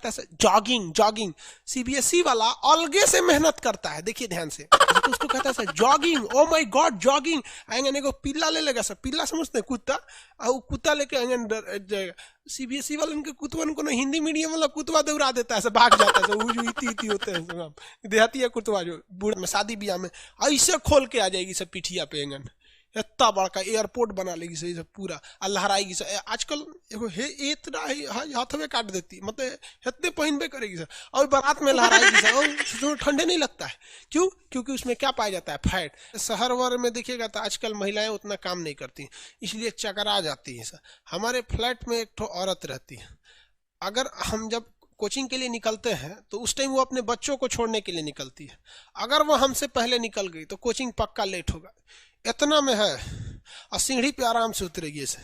करता है jogging jogging, CBSE वाला अलगे से मेहनत करता है, देखिए ध्यान से। तो उसको कहता है sir jogging, oh my God jogging. आएंगे को पिल्ला ले लेगा सर, पिल्ला समझते हैं कुत्ता, और कुत्ता लेके आएंगे। सीबीएसई वाले उनके कुतवन को ना हिंदी मीडियम वाला कुतवा दौड़ा देता है, भाग जाता है, वो जो इती इती होते हैं सब देहाती है कुतवा जो बूढ़े में शादी ब्याह में ऐसे खोल के आ जाएगी सब पीठिया पे एंगन, इतना बड़का एयरपोर्ट बना लेगी सही सब पूरा, लहराएगी सर। आजकल इतना हाथवे काट देती, मतलब इतने पहनबे करेगी सर, और बारात में लहराएगी सर, और ठंडे नहीं लगता है। क्यों? क्योंकि उसमें क्या पाया जाता है, फैट। शहर वर में देखिएगा तो आजकल महिलाएं उतना काम नहीं करती, इसलिए चकरा जाती है सर। हमारे फ्लैट में एक ठो औरत रहती है, अगर हम जब कोचिंग के लिए निकलते हैं तो उस टाइम वो अपने बच्चों को छोड़ने के लिए निकलती है। अगर वो हमसे पहले निकल गई तो कोचिंग पक्का लेट होगा, इतना में है, और सीढ़ी पे आराम से उतरेगी ऐसे,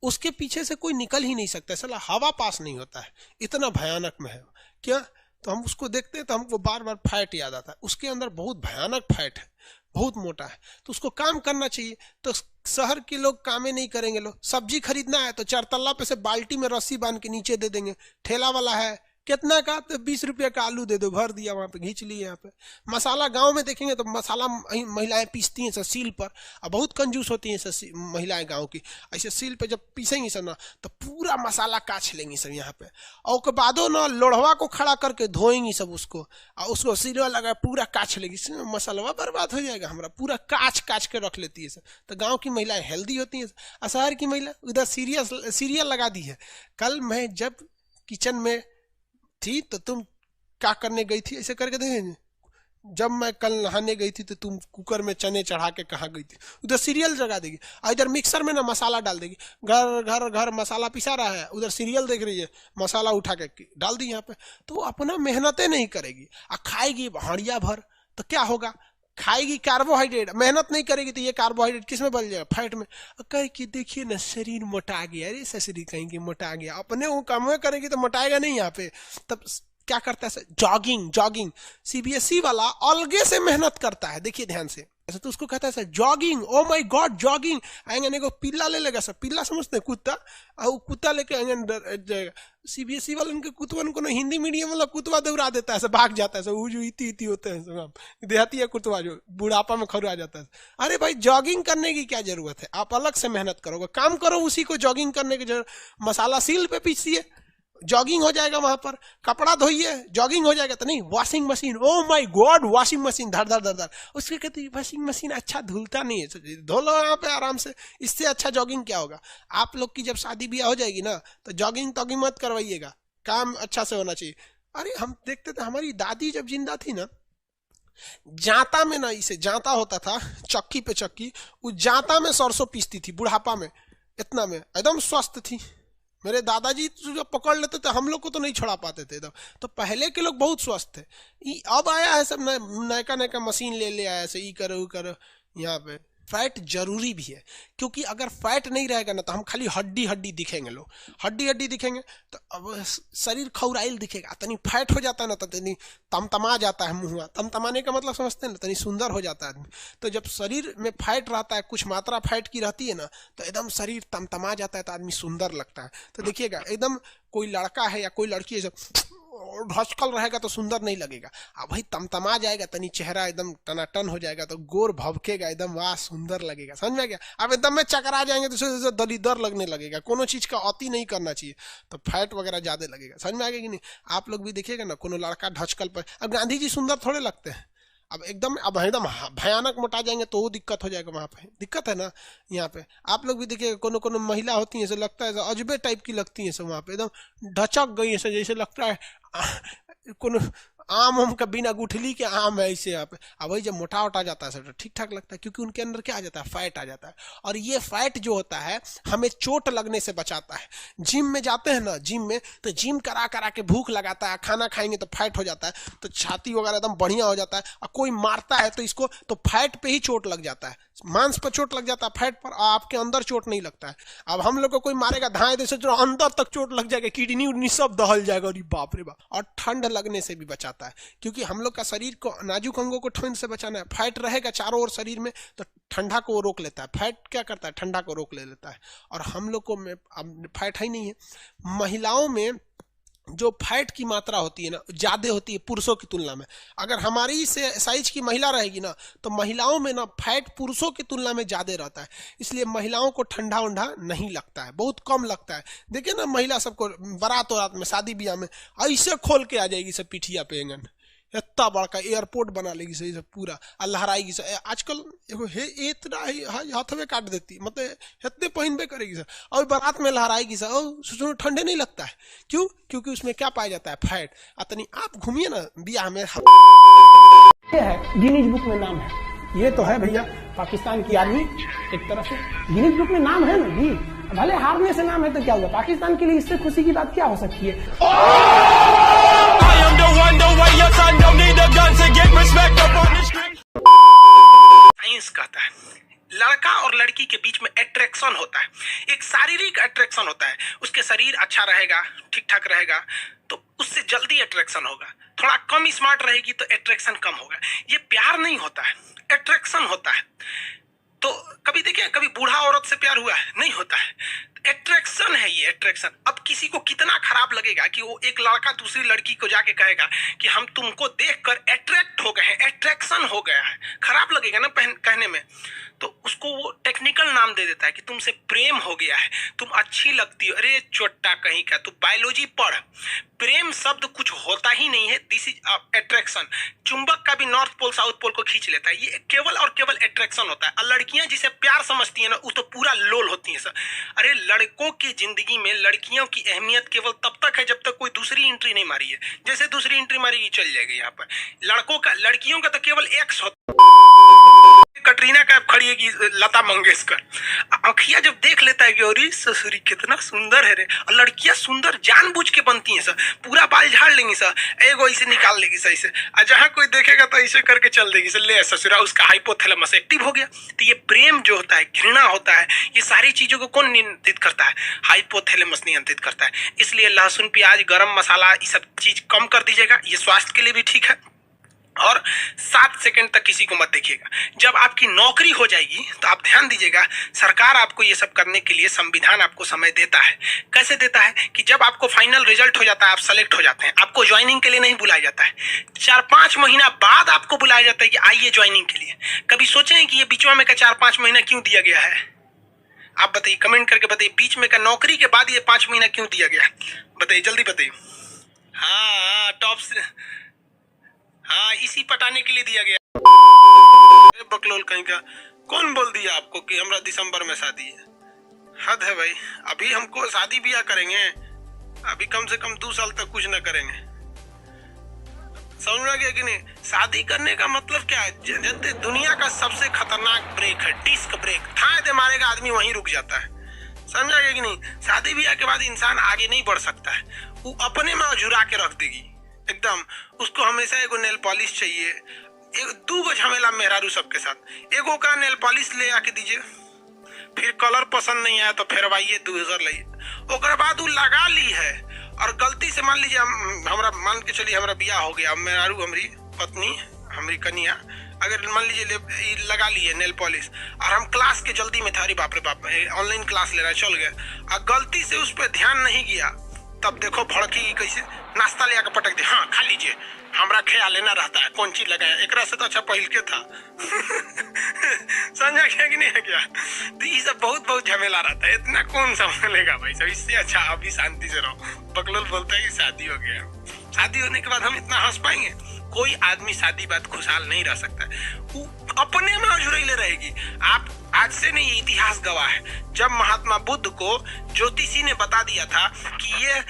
उसके पीछे से कोई निकल ही नहीं सकता, साला हवा पास नहीं होता है, इतना भयानक में है। क्या? तो हम उसको देखते हैं तो हमको बार बार फैट याद आता है, उसके अंदर बहुत भयानक फैट है, बहुत मोटा है, तो उसको काम करना चाहिए। तो शहर के लोग कामे नहीं करेंगे, लोग सब्जी खरीदना है तो 4 तल्ला पे से बाल्टी में रस्सी बांध के नीचे दे देंगे, ठेला वाला है कितना का, तो 20 रुपया का आलू दे दो, भर दिया वहां पे, घींच लिए यहाँ पे। मसाला गांव में देखेंगे तो मसाला महिलाएं पीसती हैं सर सील पर, और बहुत कंजूस होती हैं सर महिलाएं गांव की। ऐसे सील पे जब पीसेंगी सर ना तो पूरा मसाला काछ लेंगी सब यहाँ पे, और उसके बादो ना लोढ़वा को खड़ा करके धोएंगी सब उसको, और उसको सिरवा लगा पूरा काछ लेगी, मसाला बर्बाद हो जाएगा हमारा, पूरा काछ काछ के रख लेती है सर। तो गाँव की महिलाएं हेल्दी होती हैं, और शहर की महिला उधर सीरियल लगा दी है। कल मैं जब किचन में थी तो तुम क्या करने गई थी, ऐसे करके देखेंगे। जब मैं कल नहाने गई थी तो तुम कुकर में चने चढ़ा के कहाँ गई थी, उधर सीरियल जगा देगी, इधर मिक्सर में ना मसाला डाल देगी, घर घर घर मसाला पिसा रहा है, उधर सीरियल देख रही है, मसाला उठा के डाल दी यहाँ पे। तो अपना मेहनतें नहीं करेगी, और खाएगी हड़िया भर, तो क्या होगा, खाएगी कार्बोहाइड्रेट, मेहनत नहीं करेगी तो ये कार्बोहाइड्रेट किस में बन जाएगा, फैट में। कह कि देखिए ना शरीर मोटा गया, अरे शरीर कहीं की मोटा गया, अपने वो काम करेगी तो मोटाएगा नहीं यहाँ पे। तब क्या करता है जॉगिंग जॉगिंग, सीबीएसई वाला अलगे से मेहनत करता है, देखिए ध्यान से। ऐसा तो उसको कहता है sir jogging, oh my God jogging. आएंगे को पिल्ला ले लेगा सर, पिल्ला समझते हैं कुत्ता, और कुत्ता लेके आएंगे। सीबीएसई वाले उनके कुतवन को ना हिंदी मीडियम वाला कुतवा दौड़ा देता है, भाग जाता है, वो जो इती इती होते हैं सब देहाती है कुतवा जो बुढ़ापा में खरुआ जाता है। अरे भाई जॉगिंग करने की क्या जरूरत है, आप अलग से मेहनत करोगे, काम करो, उसी को जॉगिंग करने की जरूरत। मसाला सील पे पीसिए, जॉगिंग हो जाएगा, वहां पर कपड़ा धोइए, जॉगिंग हो जाएगा। तो नहीं, washing machine, oh my God washing machine, धर धर धर धर, उसके कहते हैं वॉशिंग मशीन अच्छा धुलता नहीं है, धो लो यहाँ पे आराम से, इससे अच्छा जॉगिंग क्या होगा। आप लोग की जब शादी ब्याह हो जाएगी ना तो जॉगिंग तॉगिंग मत करवाइएगा, काम अच्छा से होना चाहिए। अरे हम देखते थे, हमारी दादी जब जिंदा थी ना, जांता में ना, इसे जांता होता था, चक्की पे चक्की, उस जांता में सरसों पीसती थी बुढ़ापा में, इतना में एकदम स्वस्थ थी। मेरे दादाजी जो पकड़ लेते थे हम लोग को तो नहीं छोड़ा पाते थे, तो पहले के लोग बहुत स्वस्थ थे। अब आया है सब नयका नयका मशीन ले आया है, ई करो करो। यहाँ पे फैट जरूरी भी है, क्योंकि अगर फैट नहीं रहेगा ना तो हम खाली हड्डी हड्डी दिखेंगे, लोग हड्डी हड्डी दिखेंगे तो अब शरीर खौराइल दिखेगा। तनी फैट हो जाता है ना तो तनी तमतमा जाता है मुँह, तमतमाने का मतलब समझते हैं ना, तनी सुंदर हो जाता है आदमी। तो जब शरीर में फैट रहता है, कुछ मात्रा फैट की रहती है ना, तो एकदम शरीर तमतमा जाता है, तो आदमी सुंदर लगता है। तो देखिएगा एकदम कोई लड़का है या कोई लड़की है ढचकल रहेगा तो सुंदर नहीं लगेगा, अब भाई तमतमा जाएगा, तनी चेहरा एकदम टनाटन हो जाएगा तो गोर भभकेगा एकदम, वाह सुंदर लगेगा, समझ में गया। अब एकदम में चकरा जाएंगे तो दलीदर लगने लगेगा, कोनो चीज का अति नहीं करना चाहिए, तो फैट वगैरह ज्यादा लगेगा, समझ में आ गया कि नहीं। आप लोग भी देखिएगा ना, कोनो लड़का ढचकल पर, अब गांधी जी सुंदर थोड़े लगते हैं, अब एकदम भयानक मोटा जाएंगे तो वो दिक्कत हो जाएगा, वहां पे दिक्कत है ना। यहाँ पे आप लोग भी देखिए, कोनो कोनो महिला होती है, ऐसे लगता है अजबे टाइप की लगती है सब, वहां पे एकदम ढचक गई है, जैसे लगता है कोनो आम का बिना गुठली के आम है ऐसे यहाँ पे। अब वही जब मोटा उटा जाता है सब ठीक ठाक लगता है, क्योंकि उनके अंदर क्या आ जाता है, फैट आ जाता है। और ये फैट जो होता है हमें चोट लगने से बचाता है। जिम में जाते हैं ना, जिम में तो जिम करा करा के भूख लगाता है, खाना खाएंगे तो फैट हो जाता है, तो छाती वगैरह एकदम बढ़िया हो जाता है। और कोई मारता है तो इसको तो फैट पे ही चोट लग जाता है, मांस पर चोट लग जाता है, फैट पर, आपके अंदर चोट नहीं लगता है। अब हम लोग को कोई मारेगा धाए दे से जो अंदर तक चोट लग जाएगा, किडनी उडनी सब दहल जाएगा, अरे बाप रे बाप। और ठंड लगने से भी बचाता है, क्योंकि हम लोग का शरीर को, नाजुक अंगों को ठंड से बचाना है। फैट रहेगा चारों ओर शरीर में तो ठंडा को रोक लेता है, फैट क्या करता है, ठंडा को रोक ले लेता है। और हम लोग को अब फैट है ही नहीं है। महिलाओं में जो फैट की मात्रा होती है ना ज्यादा होती है पुरुषों की तुलना में। अगर हमारी से साइज की महिला रहेगी ना तो महिलाओं में ना फैट पुरुषों की तुलना में ज्यादा रहता है, इसलिए महिलाओं को ठंडा उंडा नहीं लगता है, बहुत कम लगता है। देखिए ना महिला सबको बारात वरात में शादी ब्याह में ऐसे खोल के आ जाएगी सब पीठिया पे एंगन, इतना बड़का एयरपोर्ट बना लेगी सही सब पूरा और लहराएगी सर। आजकल एगो हे इतना ही हाथवे काट देती, मतलब इतने पहनबे करेगी सर और बारात में लहराएगी सर और सोचो ठंडे नहीं लगता है। क्यों? क्योंकि उसमें क्या पाया जाता है? फैट। अतनी आप घूमिए ना बियाह में, ये है गिनीज बुक में नाम है, ये तो है भैया पाकिस्तान की आर्मी एक तरफ से गिनीज बुक में नाम है ना जी, भले हारने से नाम है तो क्या हुआ, पाकिस्तान के लिए इससे खुशी की बात क्या हो सकती है? साइंस कहता है लड़का और लड़की के बीच में अट्रैक्शन होता है, एक शारीरिक अट्रैक्शन होता है। उसके शरीर अच्छा रहेगा, ठीक ठाक रहेगा तो उससे जल्दी अट्रैक्शन होगा, थोड़ा कम स्मार्ट रहेगी तो अट्रैक्शन कम होगा। ये प्यार नहीं होता है, अट्रैक्शन होता है। तो कभी देखिए कभी बूढ़ा औरत से प्यार हुआ है? नहीं होता है, अट्रैक्शन है ये, अट्रैक्शन। अब किसी को कितना खराब लगेगा कि वो एक लड़का दूसरी लड़की को जाके कहेगा कि हम तुमको देखकर अट्रैक्ट हो गए हैं, अट्रैक्शन हो गया है, खराब लगेगा ना कहने में। तो उसको वो टेक्निकल नाम दे देता है कि तुमसे प्रेम हो गया है, तुम अच्छी लगती हो। अरे चोट्टा कहीं का, तू बायोलॉजी पढ़। प्रेम शब्द कुछ होता ही नहीं है, दिस इज अट्रैक्शन। चुंबक का भी नॉर्थ पोल साउथ पोल को खींच लेता है, ये केवल और केवल अट्रैक्शन होता है। और लड़कियां जिसे प्यार समझती है ना वो तो पूरा लोल होती है सर। अरे लड़कों की जिंदगी में लड़कियों की अहमियत केवल तब तक है जब तक कोई दूसरी एंट्री नहीं मारी है। जैसे दूसरी एंट्री मारेगी चल जाएगी यहाँ पर। लड़कियों का तो केवल एक्स होता है। कटरीना कैफ खड़ी है कि लता मंगेशकर, अखिया जब देख लेता है कि अरे ससुरी कितना सुंदर है रे। और लड़कियां सुंदर जानबूझ के बनती हैं सर, पूरा बाल झाड़ लेंगी सर, एगो ऐसे निकाल लेगी सर ऐसे, और जहां कोई देखेगा तो ऐसे करके चल देगी सर, ले ससुरा उसका हाइपोथैलेमस एक्टिव हो गया। तो ये प्रेम जो होता है, घृणा होता है, ये सारी चीजों को कौन नियंत्रित करता है? हाइपोथैलेमस नियंत्रित करता है। इसलिए लहसुन प्याज गरम मसाला ये सब चीज कम कर दीजिएगा, ये स्वास्थ्य के लिए भी ठीक है। और 7 सेकंड तक किसी को मत देखिएगा। जब आपकी नौकरी हो जाएगी तो आप ध्यान दीजिएगा, सरकार आपको ये सब करने के लिए संविधान आपको समय देता है। कैसे देता है कि जब आपको फाइनल रिजल्ट हो जाता है, आप सेलेक्ट हो जाते हैं, आपको ज्वाइनिंग के लिए नहीं बुलाया जाता है, 4-5 महीना बाद आपको बुलाया जाता है कि आइए ज्वाइनिंग के लिए। कभी सोचे हैं कि ये बीचवा में का 4-5 महीना क्यों दिया गया है? आप बताइए, कमेंट करके बताइए, बीच में का नौकरी के बाद ये 5 महीना क्यों दिया गया? बताइए, जल्दी बताइए। हाँ टॉप से, हाँ इसी पटाने के लिए दिया गया। बकलोल कहीं का, कौन बोल दिया आपको कि हमरा दिसंबर में शादी है? हद है भाई, अभी हमको शादी ब्याह करेंगे, अभी कम से कम 2 साल तक कुछ न करेंगे। समझ में आ गया कि नहीं? शादी करने का मतलब क्या है? दुनिया का सबसे खतरनाक ब्रेक है डिस्क ब्रेक, थाए दे मारेगा आदमी वहीं रुक जाता है। समझ आ गया कि नहीं? शादी ब्याह के बाद इंसान आगे नहीं बढ़ सकता है, वो अपने में अझुरा के रख देगी एकदम। उसको हमेशा एगो नेल पॉलिश चाहिए, 2 झमेला मेहरारू सबके साथ। एगो का नेल पॉलिश ले आके दीजिए, फिर कलर पसंद नहीं आया तो फेरवाइए 2000 लाइए। ओकर बाद वो लगा ली है और गलती से मान लीजिए हमरा मान के चलिए हमरा बियाह हो गया, मेहरारू हमारी पत्नी हमारी कन्या अगर मान लीजिए लगा ली है नेल पॉलिश और हम क्लास के जल्दी में था, अरे बाप रे बाप ऑनलाइन क्लास ले रहा है, चल गया और गलती से उस पर ध्यान नहीं गया, तब देखो भड़की कैसे। नाश्ता ले आकर पटक दे, हाँ खा लीजिए, हमरा ख्याल लेना रहता है कौन चीज लगाया, एक से तो अच्छा पहल के था। समझा क्या कि नहीं है क्या? तो ये सब बहुत झमेला रहता है, इतना कौन संभालेगा भाई सब। इससे अच्छा अभी शांति से रहो। बकलोल बोलता है कि शादी हो गया, शादी होने के बाद हम इतना हंस पाएंगे? कोई आदमी शादी बाद खुशहाल नहीं रह सकता, वो अपने में अझुरैले रहेगी। आप आज से नहीं, ये इतिहास गवाह है, जब महात्मा बुद्ध को ज्योतिषी ने बता दिया था कि ये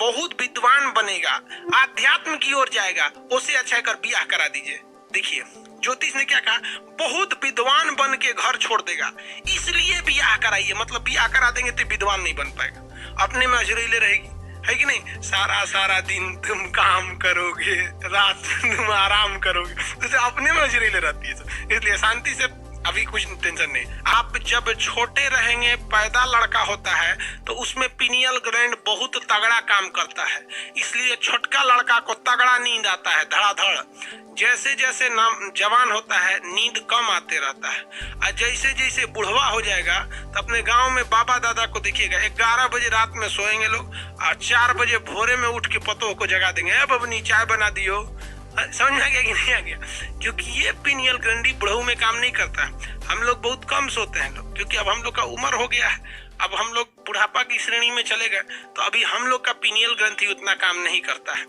बहुत विद्वान बनेगा, आध्यात्म की ओर जाएगा, उससे अच्छा कर बियाह करा दीजिए। देखिए ज्योतिष ने क्या कहा, बहुत विद्वान बन के घर छोड़ देगा, इसलिए बियाह कराइए। मतलब बियाह करा देंगे तो विद्वान नहीं बन पाएगा, अपने में अझुरैले रहेगी, है कि नहीं? सारा दिन तुम काम करोगे, रात तुम आराम करोगे, तो अपने में अझुरैले रहती है। इसलिए शांति से अभी कुछ टेंशन नहीं। आप जब छोटे रहेंगे, पैदा लड़का होता है तो उसमें पीनियल ग्लैंड बहुत तगड़ा काम करता है, इसलिए छोटका लड़का को तगड़ा नींद आता है धड़ाधड़। जैसे जैसे जवान होता है नींद कम आते रहता है, और जैसे जैसे बुढ़वा हो जाएगा तो अपने गांव में बाबा दादा को देखिएगा 11 बजे रात में सोएंगे लोग और 4 बजे भोरे में उठ के पतों को जगा देंगे, अब अपनी चाय बना दियो। समझ आ गया कि नहीं आ गया? क्योंकि ये पीनियल ग्रंथि बुढ़ऊ में काम नहीं करता। हम लोग बहुत कम सोते हैं लोग, क्योंकि अब हम लोग का उम्र हो गया है, अब हम लोग बुढ़ापा की श्रेणी में चले गए, तो अभी हम लोग का पीनियल ग्रंथि उतना काम नहीं करता है,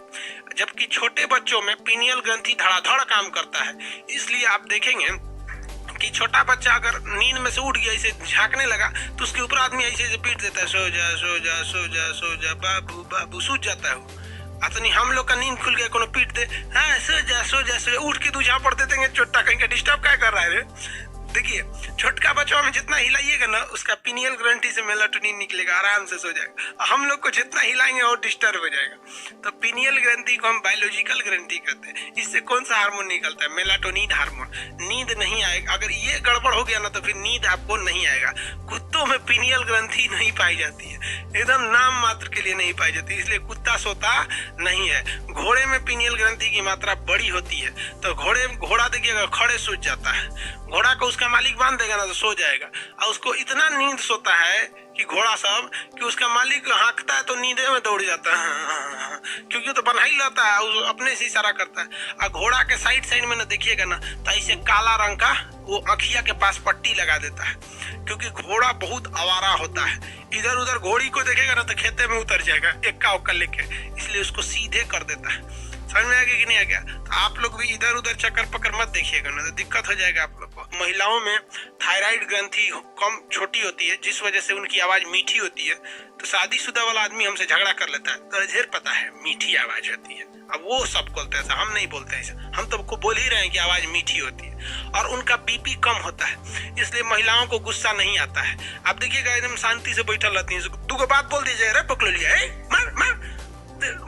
जबकि छोटे बच्चों में पीनियल ग्रंथि धड़ाधड़ काम करता है। इसलिए आप देखेंगे कि छोटा बच्चा अगर नींद में से उठ गया, ऐसे झांकने लगा, तो उसके ऊपर आदमी ऐसे ऐसे पीट देता है, सो जा सो जा सो जा सो जा बाबू बाबू, सूझ जाता है वो। अतनी हम लोग का नींद खुल गया, कोनो पीट दे, हाँ सो जा सो जा सो जा, उठ के दूजा पड़ देते हैं, छोटा कहीं का डिस्टर्ब क्या कर रहा है रे। देखिए छोटका बच्चों में जितना हिलाइएगा ना, उसका पीनियल ग्रंथि से मेलाटोनिन निकलेगा, आराम से सो जाएगा। हम लोग को जितना हिलाएंगे और डिस्टर्ब हो जाएगा। तो पीनियल ग्रंथि को हम बायोलॉजिकल ग्रंथि कहते हैं। इससे कौन सा हार्मोन निकलता है? Melatonin hormone. नींद नहीं आएगा, अगर ये गड़बड़ हो गया ना तो फिर नींद आपको नहीं आएगा। कुत्तों में पीनियल ग्रंथि नहीं पाई जाती है, एकदम नाम मात्र के लिए नहीं पाई जाती, इसलिए कुत्ता सोता नहीं है। घोड़े में पीनियल ग्रंथि की मात्रा बड़ी होती है, तो घोड़ा देखिएगा खड़े सूझ जाता है, घोड़ा को उसका मालिक बांध देगा ना तो सो जाएगा, और उसको इतना नींद सोता है कि घोड़ा सब कि उसका मालिक हाँकता है तो नींदे में दौड़ जाता है, क्योंकि तो बना ही रहता है, वो अपने से इशारा करता है। और घोड़ा के साइड साइड में ना देखिएगा ना तो ऐसे काला रंग का वो आँखिया के पास पट्टी लगा देता है, क्योंकि घोड़ा बहुत आवारा होता है। इधर उधर घोड़ी को देखेगा ना तो खेते में उतर जाएगा एक्का उक्का लेके, इसलिए उसको सीधे कर देता है। समझ में आ गया कि नहीं आ गया? तो आप लोग भी इधर उधर चक्कर पकड़ मत देखिएगा ना, तो दिक्कत हो जाएगा आप लोग को। महिलाओं में थायराइड ग्रंथि कम छोटी होती है, जिस वजह से उनकी आवाज मीठी होती है। तो शादीशुदा वाला आदमी हमसे झगड़ा कर लेता है तो ढेर पता है मीठी आवाज होती है। अब वो सब बोलते हैं ऐसा, हम नहीं बोलते ऐसा, हम तो आपको बोल ही रहे हैं कि आवाज मीठी होती है। और उनका बीपी कम होता है, इसलिए महिलाओं को गुस्सा नहीं आता है। आप देखिएगा एकदम शांति से बैठल रहती है, दो को बात बोल दीजिए, पकड़ लिया मार मार,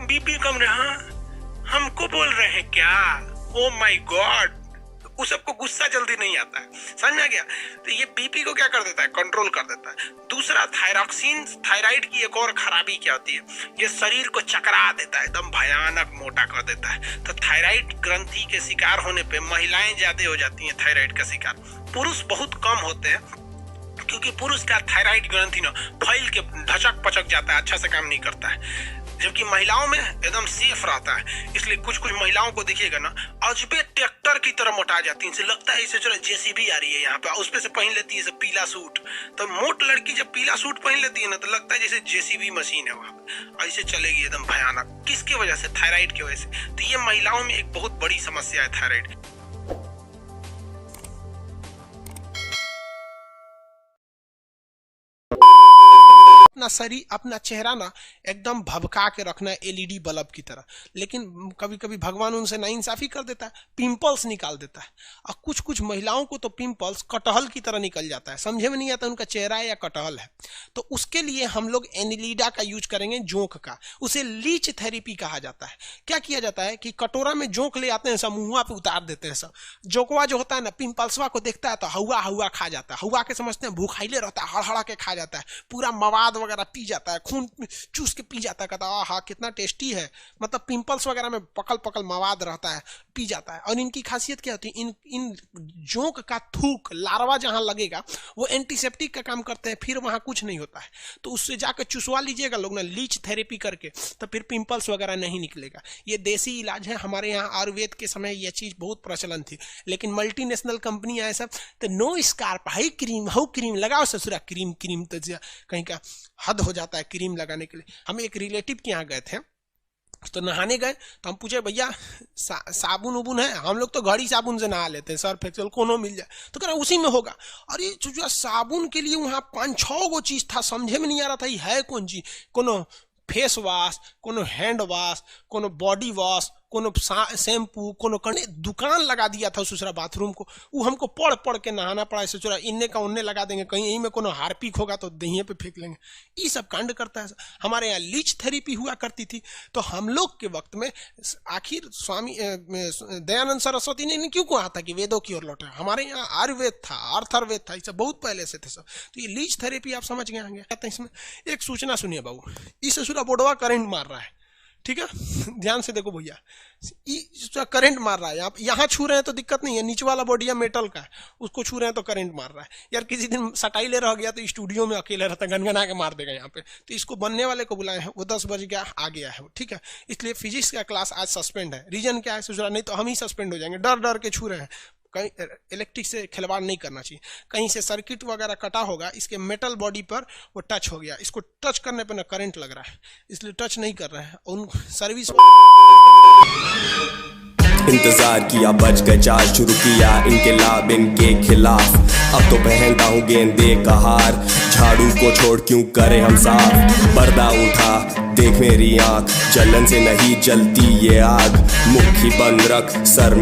बीपी कम रहा, हमको बोल रहे हैं क्या? ओ माय गॉड, उस सबको गुस्सा जल्दी नहीं आता है। समझ में आ गया? तो ये बीपी को क्या कर देता है? कंट्रोल कर देता है। दूसरा थायरॉक्सिन, थायराइड की एक और खराबी क्या होती है? ये शरीर को चकरा देता है, एकदम भयानक मोटा कर देता है। तो थायराइड ग्रंथि के शिकार होने पे महिलाएं ज्यादा हो जाती हैं थायराइड का शिकार, पुरुष बहुत कम होते हैं, क्योंकि पुरुष का थायराइड ग्रंथि ना फैल के धचक पचक जाता है, अच्छा से काम नहीं करता है, जबकि महिलाओं में एकदम सेफ रहता है। इसलिए कुछ कुछ महिलाओं को देखिएगा ना अजबे ट्रैक्टर की तरह मोटा जाती है, इनसे लगता है इसे चलो जेसीबी आ रही है यहाँ पे, उस पे से पहन लेती है पीला सूट। तो मोट लड़की जब पीला सूट पहन लेती है ना तो लगता है जैसे जेसीबी मशीन है वहां पे, ऐसे चलेगी एकदम भयानक। किसकी वजह से? थायराइड की वजह से। तो ये महिलाओं में एक बहुत बड़ी समस्या है थायराइड। अपना शरीर, अपना चेहरा ना एकदम भभका के रखना है एलईडी बल्ब की तरह, लेकिन कभी कभी भगवान उनसे नाइंसाफी कर देता है, पिंपल्स निकाल देता है। और कुछ कुछ महिलाओं को तो पिंपल्स कटहल की तरह निकल जाता है, समझे में नहीं आता उनका चेहरा है या कटहल है। तो उसके लिए हम लोग एनिलीडा का यूज करेंगे, जोंक का, उसे लीच थेरेपी कहा जाता है। क्या किया जाता है कि कटोरा में जोंक ले आते हैं, सब मुंह पे उतार देते हैं। सब जोंकवा जो होता है ना, पिंपल्सवा को देखता है तो हवा हवा खा जाता है, हवा के समझते हैं भूखाइले रहता है, हड़हड़ा के खा जाता है, पूरा मवाद वगैरह पी जाता है, खून चूस के पी जाता है, कहता है हाँ कितना टेस्टी है, मतलब पिंपल्स वगैरह में पकल पकल मवाद रहता है, पी जाता है। और इनकी खासियत क्या होती है? इन जोंक का थूक लार्वा जहां लगेगा वो एंटीसेप्टिक का काम करते हैं, फिर वहां कुछ नहीं होता है। तो उससे जाकर चुसवा लीजिएगा लोग ना लीच थेरेपी करके, तो फिर पिंपल्स वगैरह नहीं निकलेगा। ये देसी इलाज है, हमारे यहाँ आयुर्वेद के समय यह चीज बहुत प्रचलन थी, लेकिन मल्टीनेशनल कंपनी आए सब तो नो स्कार्प हाई क्रीम हाउ क्रीम लगाओ ससुरा, क्रीम क्रीम तो कहीं का हद हो जाता है क्रीम लगाने के लिए। हम एक रिलेटिव के यहाँ गए थे, तो नहाने गए तो हम पूछे भैया साबुन उबुन है? हम लोग तो घड़ी साबुन से नहा लेते हैं, सर्फ एक्सेल कोनो मिल जाए, तो कह रहा उसी में होगा। और ये जो साबुन के लिए वहाँ 5-6 गो चीज था, समझे में नहीं आ रहा था ये है कौन चीज, कोनो फेस वॉश, कोनो हैंड वॉश, कोनो बॉडी वॉश, कोनो शैम्पू, कोनो कने दुकान लगा दिया था दूसरा बाथरूम को, वो हमको पढ़ पढ़ के नहाना पड़ा। ऐसे चोरा इन्ने का उन्ने लगा देंगे, कहीं यहीं में कोनो हार्पिक होगा तो दहिए पे फेंक लेंगे, ये सब कांड करता है। हमारे यहाँ लीच थेरेपी हुआ करती थी, तो हम लोग के वक्त में आखिर स्वामी दयानंद सरस्वती ने क्यों कहा था कि वेदों की ओर लौटे। हमारे यहाँ आयुर्वेद था, अर्थार्वेद था, ये सब बहुत पहले से थे सब। तो ये लीच थेरेपी आप समझ गए होंगे। इसमें एक सूचना सुनिए बाबू, इस सूरा बोर्डवा करंट मार रहा है, ठीक है, ध्यान से देखो भैया, करंट मार रहा है। आप यहाँ छू रहे हैं तो दिक्कत नहीं है, नीचे वाला बॉडी मेटल का है, उसको छू रहे हैं तो करंट मार रहा है। यार किसी दिन सटाई ले रह गया तो स्टूडियो में अकेले रहता, गनगना के मार देगा यहाँ पे। तो इसको बनने वाले को बुलाए हैं, वो 10 बज गया आ गया है, ठीक है। इसलिए फिजिक्स का क्लास आज सस्पेंड है। रीजन क्या है सुजरा, नहीं तो हम ही सस्पेंड हो जाएंगे। डर डर के छू रहे हैं। कहीं इलेक्ट्रिक से खिलवाड़ नहीं करना चाहिए, कहीं से सर्किट वगैरह कटा होगा, इसके मेटल बॉडी पर वो टच हो गया, इसको टच करने पर ना करंट लग रहा है, इसलिए टच नहीं कर रहे हैं। उन सर्विस इंतजार किया, बच गए चार, शुरू किया इनके लाभ इनके खिलाफ। अब तो पहनता हूँ गेंदे का हार, झाड़ू को छोड़ क्यों करे हम साफ। पर्दा उठा देख मेरी आंख, जलन से नहीं जलती ये आग, मुट्ठी बंद रख सर